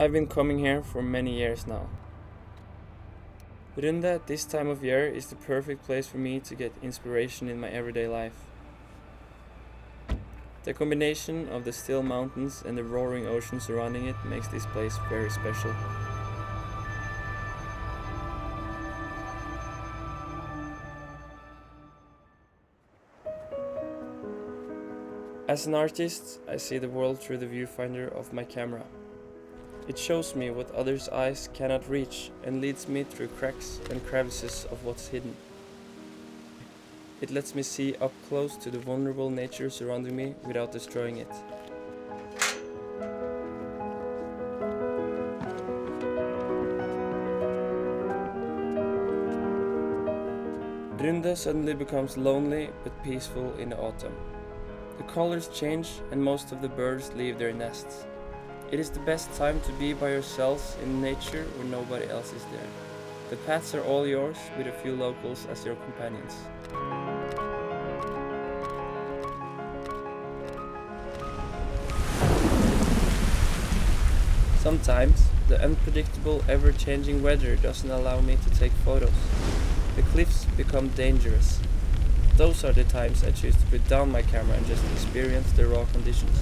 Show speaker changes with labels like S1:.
S1: I've been coming here for many years now. Runde at this time of year is the perfect place for me to get inspiration in my everyday life. The combination of the still mountains and the roaring ocean surrounding it makes this place very special. As an artist, I see the world through the viewfinder of my camera. It shows me what others' eyes cannot reach and leads me through cracks and crevices of what's hidden. It lets me see up close to the vulnerable nature surrounding me without destroying it. Runde suddenly becomes lonely but peaceful in the autumn. The colors change and most of the birds leave their nests. It is the best time to be by yourselves in nature where nobody else is there. The paths are all yours with a few locals as your companions. Sometimes the unpredictable, ever-changing weather doesn't allow me to take photos. The cliffs become dangerous. Those are the times I choose to put down my camera and just experience the raw conditions.